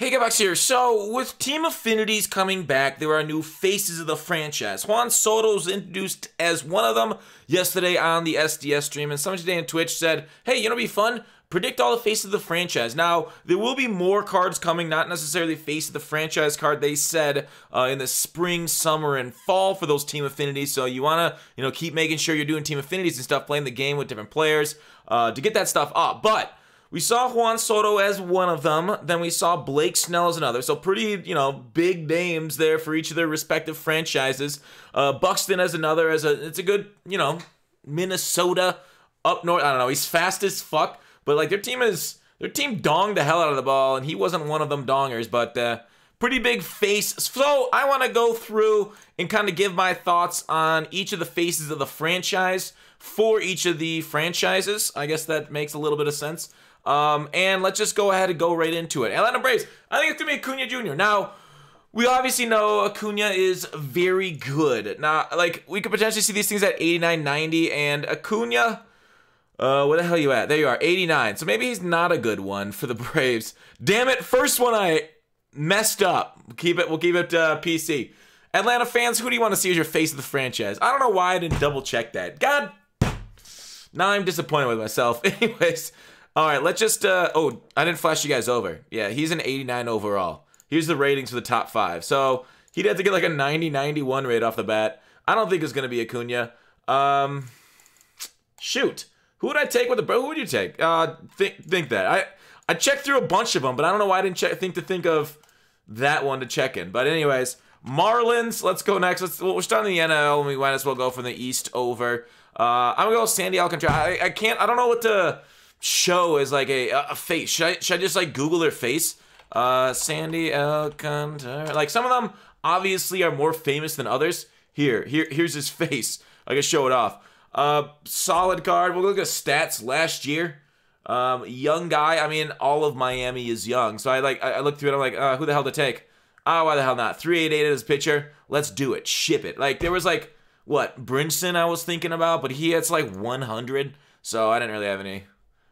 Hey, Gabox here. So, with Team Affinities coming back, there are new faces of the franchise. Juan Soto was introduced as one of them yesterday on the SDS stream, and someone today on Twitch said, hey, you know what'd be fun? Predict all the faces of the franchise. Now, there will be more cards coming, not necessarily face of the franchise card, they said, in the spring, summer, and fall for those Team Affinities. So you want to, keep making sure you're doing Team Affinities and stuff, playing the game with different players to get that stuff up. But we saw Juan Soto as one of them. Then we saw Blake Snell as another. So pretty, big names there for each of their respective franchises. Buxton as another. It's a good, Minnesota up north. I don't know. He's fast as fuck. But like their team donged the hell out of the ball, and he wasn't one of them dongers. But pretty big face. So I want to go through and kind of give my thoughts on each of the faces of the franchise for each of the franchises. I guess that makes a little bit of sense. And let's just go ahead and go right into it. Atlanta Braves, I think it's going to be Acuna Jr. Now, we obviously know Acuna is very good. Now, like, we could potentially see these things at 89, 90, and Acuna, where the hell you at? There you are, 89. So maybe he's not a good one for the Braves. Damn it, first one I messed up. We'll keep it PC. Atlanta fans, who do you want to see as your face of the franchise? I don't know why I didn't double check that. God, now I'm disappointed with myself. Anyways, all right, let's just, oh, I didn't flash you guys over. Yeah, he's an 89 overall. Here's the ratings for the top 5. So he'd have to get like a 90, 91 rate off the bat. I don't think it's going to be Acuna. Shoot. Who would I take with the bro? Who would you take? Think that. I checked through a bunch of them, but I don't know why I didn't think of that one to check in. But anyways, Marlins, let's go next. We're starting the NL, and we might as well go from the East over. I'm going to go Sandy Alcantara. I don't know what to show as like a face. Should I just like Google their face? Sandy Alcantara. Like some of them obviously are more famous than others. Here's his face. I can show it off. Solid card. We'll look at stats last year. Young guy. I mean, all of Miami is young. So I looked through it. I'm like, who the hell to take? Why the hell not? 388 as pitcher. Let's do it. Ship it. Like there was like what Brinson I was thinking about, but he had like 100. So I didn't really have any.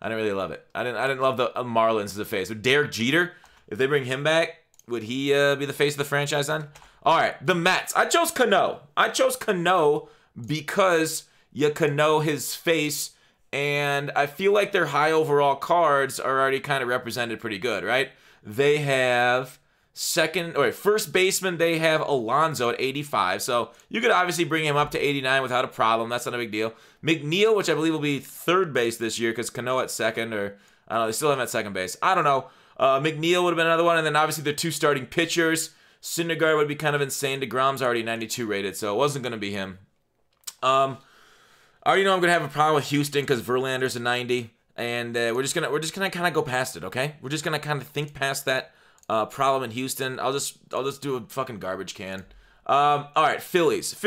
I didn't really love it. I didn't love the Marlins as a face. But Derek Jeter, if they bring him back, would he be the face of the franchise then? All right, the Mets. I chose Cano. I chose Cano because you can know his face, and I feel like their high overall cards are already kind of represented pretty good, right? They have first baseman, they have Alonso at 85. So you could obviously bring him up to 89 without a problem. That's not a big deal. McNeil, which I believe will be third base this year because Cano at second, or I don't know, they still have him at second base. I don't know. McNeil would have been another one, and then obviously the two starting pitchers. Syndergaard would be kind of insane. DeGrom's already 92 rated, so it wasn't going to be him. I already know I'm going to have a problem with Houston because Verlander's a 90, and we're just gonna kind of go past it, okay? We're just gonna kind of think past that problem in Houston. I'll just do a fucking garbage can. All right, Phillies.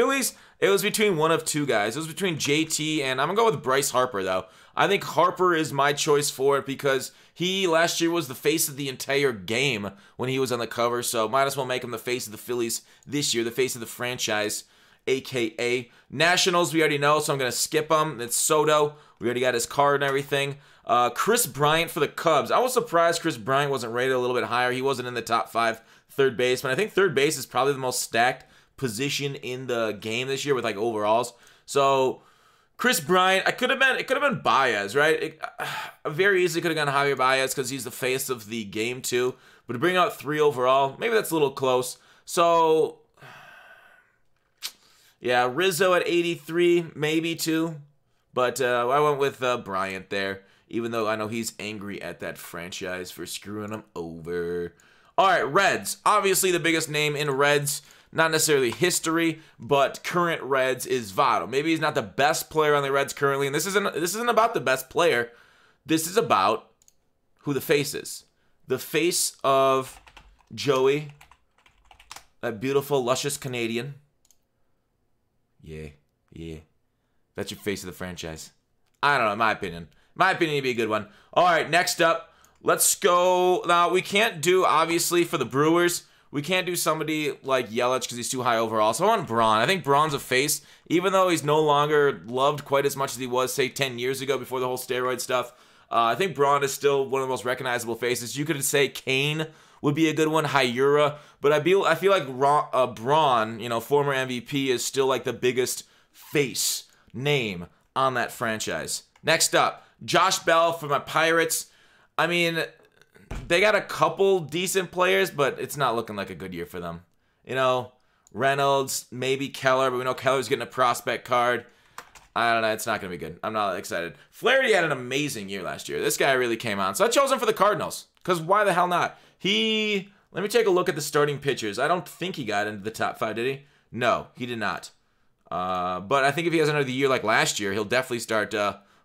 It was between one of two guys. It was between JT and I'm gonna go with Bryce Harper though. I think Harper is my choice for it because he last year was the face of the entire game when he was on the cover. So might as well make him the face of the Phillies this year, the face of the franchise, aka Nationals. We already know, so I'm gonna skip him. It's Soto. We already got his card and everything. Chris Bryant for the Cubs. I was surprised Chris Bryant wasn't rated a little bit higher. He wasn't in the top 5 third baseman. I think third base is probably the most stacked position in the game this year with like overalls. So Chris Bryant, it could have been Baez, right? Very easily could have gone Javier Baez because he's the face of the game too. But to bring out 3 overall, maybe that's a little close. So yeah, Rizzo at 83, maybe too. But I went with Bryant there, even though I know he's angry at that franchise for screwing him over. All right, Reds. Obviously, the biggest name in Reds, not necessarily history, but current Reds is Votto. Maybe he's not the best player on the Reds currently, and this isn't about the best player. This is about who the face is. The face of Joey, that beautiful, luscious Canadian. Yeah. That's your face of the franchise. I don't know, in my opinion. He'd be a good one. All right, next up, let's go. Now, we can't do, obviously, for the Brewers, we can't do somebody like Yelich because he's too high overall. So I want Braun. I think Braun's a face, even though he's no longer loved quite as much as he was, say, 10 years ago before the whole steroid stuff. I think Braun is still one of the most recognizable faces. You could say Kane would be a good one. Hyura. But I feel like Braun, you know, former MVP, is still like the biggest face name on that franchise. Next up, Josh Bell for my Pirates. I mean, they got a couple decent players, but it's not looking like a good year for them. You know, Reynolds, maybe Keller, but we know Keller's getting a prospect card. I don't know. It's not going to be good. I'm not excited. Flaherty had an amazing year last year. This guy really came on. So I chose him for the Cardinals. Because why the hell not? Let me take a look at the starting pitchers. I don't think he got into the top 5, did he? No, he did not. But I think if he has another year like last year, he'll definitely start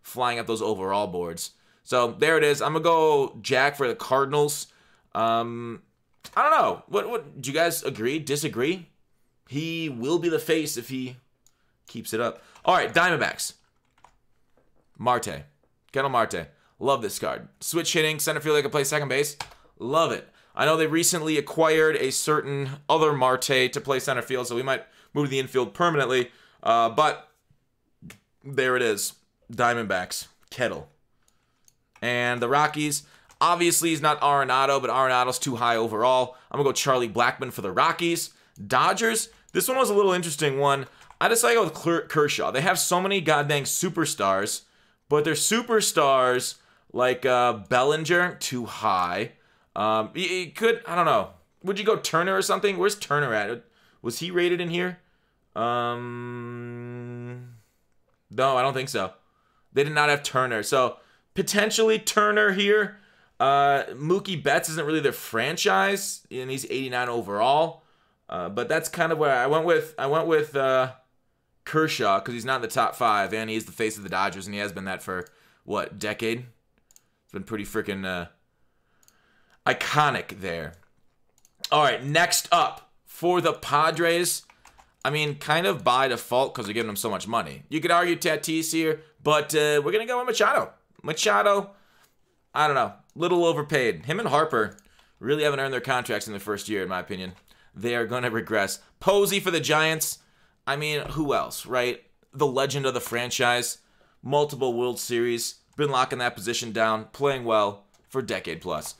flying up those overall boards. So there it is. I'm going to go Jack for the Cardinals. I don't know. What do you guys agree? Disagree? He will be the face if he keeps it up. All right, Diamondbacks. Marte. Ketel Marte. Love this card. Switch hitting, center field, they can play second base. Love it. I know they recently acquired a certain other Marte to play center field, so we might move to the infield permanently. But there it is. Diamondbacks. Ketel. And the Rockies. Obviously, he's not Arenado, but Arenado's too high overall. I'm going to go Charlie Blackmon for the Rockies. Dodgers. This one was a little interesting one. I decided to go with Kershaw. They have so many goddamn superstars, but they're superstars like Bellinger, too high. You could, I don't know. Would you go Turner or something? Where's Turner at? Was he rated in here? No, I don't think so. They did not have Turner. So, potentially Turner here. Mookie Betts isn't really their franchise, and he's 89 overall. But that's kind of where I went with Kershaw, because he's not in the top 5, and he's the face of the Dodgers, and he has been that for, what, decade? It's been pretty freaking iconic there. All right, next up, for the Padres, I mean, kind of by default, because they're giving them so much money. You could argue Tatis here, but we're going to go with Machado. Machado, I don't know, little overpaid. Him and Harper really haven't earned their contracts in the first year, in my opinion. They are going to regress. Posey for the Giants. I mean, who else, right? The legend of the franchise. Multiple World Series. Been locking that position down. Playing well for a decade plus.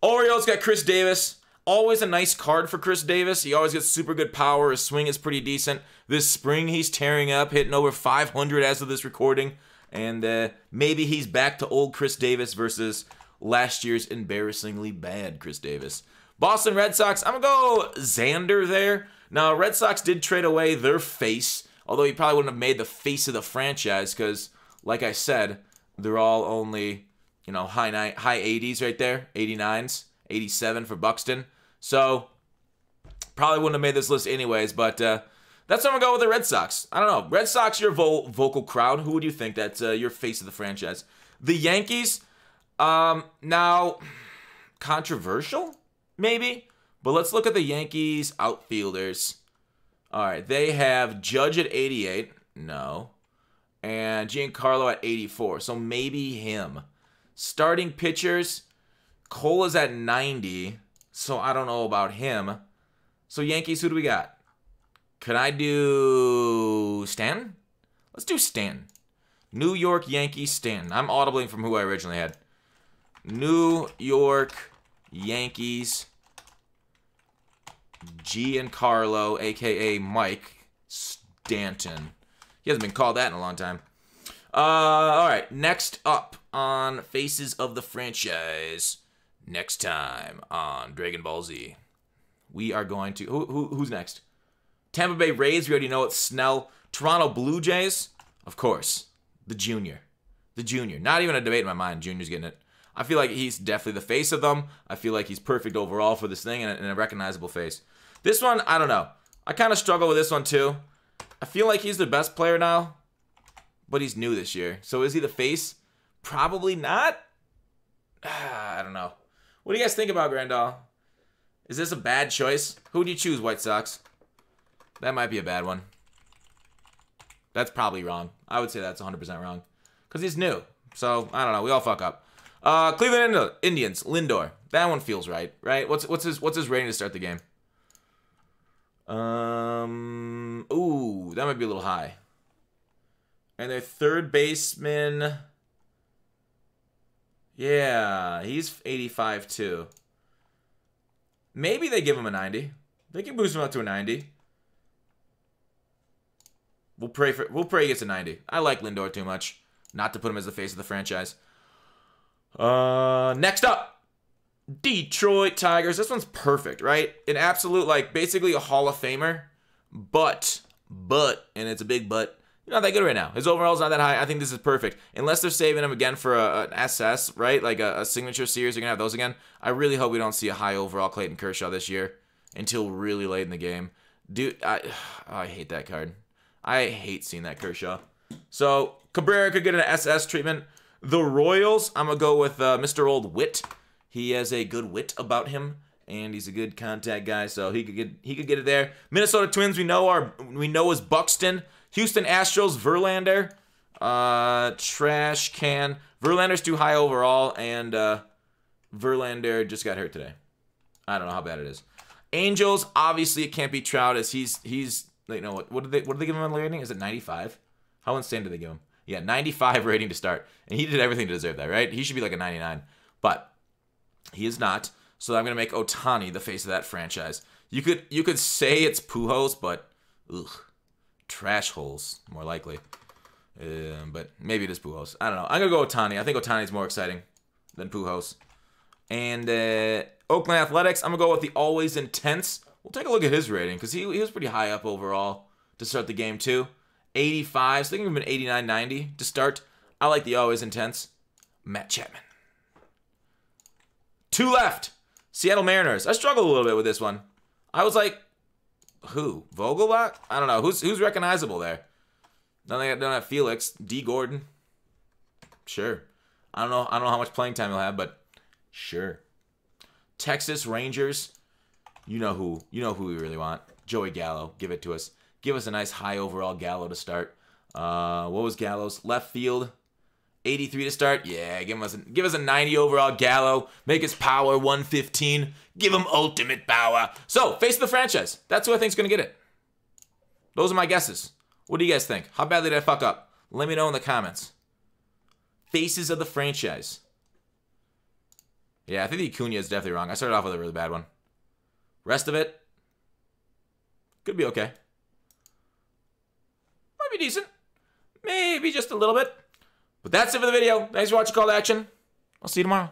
Orioles got Chris Davis. Always a nice card for Chris Davis. He always gets super good power. His swing is pretty decent. This spring, he's tearing up. Hitting over 500 as of this recording. And maybe he's back to old Chris Davis versus last year's embarrassingly bad Chris Davis. Boston Red Sox, I'm going to go Xander there. Now, Red Sox did trade away their face, although he probably wouldn't have made the face of the franchise because, like I said, they're all only, you know, high 80s right there, 89s, 87 for Buxton. So, probably wouldn't have made this list anyways, but that's what I'm going to go with the Red Sox. I don't know. Red Sox, your vocal crowd. Who would you think that's your face of the franchise? The Yankees, now, controversial, maybe? But let's look at the Yankees outfielders. All right, they have Judge at 88. No. And Giancarlo at 84. So maybe him. Starting pitchers, Cola's at 90. So I don't know about him. So Yankees, who do we got? Could I do Stanton? Let's do Stanton. New York Yankees Stanton. I'm audibling from who I originally had. New York Yankees Giancarlo, a.k.a. Mike Stanton. He hasn't been called that in a long time. All right, next up on Faces of the Franchise. Next time on Dragon Ball Z. We are going to... Who's next? Tampa Bay Rays, we already know it's Snell. Toronto Blue Jays, of course. The Junior. The Junior. Not even a debate in my mind. Junior's getting it. I feel like he's definitely the face of them. I feel like he's perfect overall for this thing and a recognizable face. This one, I don't know. I kind of struggle with this one too. I feel like he's the best player now, but he's new this year. So is he the face? Probably not. I don't know. What do you guys think about Grandal? Is this a bad choice? Who would you choose, White Sox? That might be a bad one. That's probably wrong. I would say that's 100% wrong. Because he's new. So, I don't know. We all fuck up. Cleveland Indians, Lindor. That one feels right, right? What's his rating to start the game? Ooh, that might be a little high. And their third baseman, yeah, he's 85 too. Maybe they give him a 90. They can boost him up to a 90. We'll pray he gets a 90. I like Lindor too much not to put him as the face of the franchise. Next up, Detroit Tigers. This one's perfect, right? An absolute, like, basically a Hall of Famer. But, and it's a big but, not that good right now. His overall's not that high. I think this is perfect. Unless they're saving him again for an SS, right? Like a signature series. You're going to have those again. I really hope we don't see a high overall Clayton Kershaw this year until really late in the game. Dude, I hate that card. I hate seeing that Kershaw. So, Cabrera could get an SS treatment. The Royals, I'm going to go with Mr. Old Wit. He has a good wit about him, and he's a good contact guy, so he could get it there. Minnesota Twins, we know is Buxton. Houston Astros, Verlander. Trash can. Verlander's too high overall, and Verlander just got hurt today. I don't know how bad it is. Angels, obviously it can't be Trout, as he's you know what did they give him on the rating? Is it 95? How insane did they give him? Yeah, 95 rating to start, and he did everything to deserve that, right? He should be like a 99, but he is not. So I'm gonna make Ohtani the face of that franchise. You could say it's Pujols, but ugh, trash holes more likely. But maybe it is Pujols. I don't know. I'm gonna go Ohtani. I think Ohtani's more exciting than Pujols. And Oakland Athletics, I'm gonna go with the always intense. We'll take a look at his rating because he was pretty high up overall to start the game too. 85. So I think we've been 89, 90 to start. I like the always intense. Matt Chapman. 2 left. Seattle Mariners. I struggled a little bit with this one. I was like, who? Vogelbach? I don't know. Who's recognizable there? Don't have Felix. D. Gordon. Sure. I don't know how much playing time he'll have, but sure. Texas Rangers. You know who we really want. Joey Gallo. Give it to us. Give us a nice high overall Gallo to start. What was Gallo's? Left field. 83 to start. Yeah, give us a 90 overall Gallo. Make his power 115. Give him ultimate power. So, face of the franchise. That's who I think is going to get it. Those are my guesses. What do you guys think? How badly did I fuck up? Let me know in the comments. Faces of the franchise. Yeah, I think the Acuna is definitely wrong. I started off with a really bad one. Rest of it could be okay. Might be decent. Maybe just a little bit. But that's it for the video. Thanks for watching Call to Action. I'll see you tomorrow.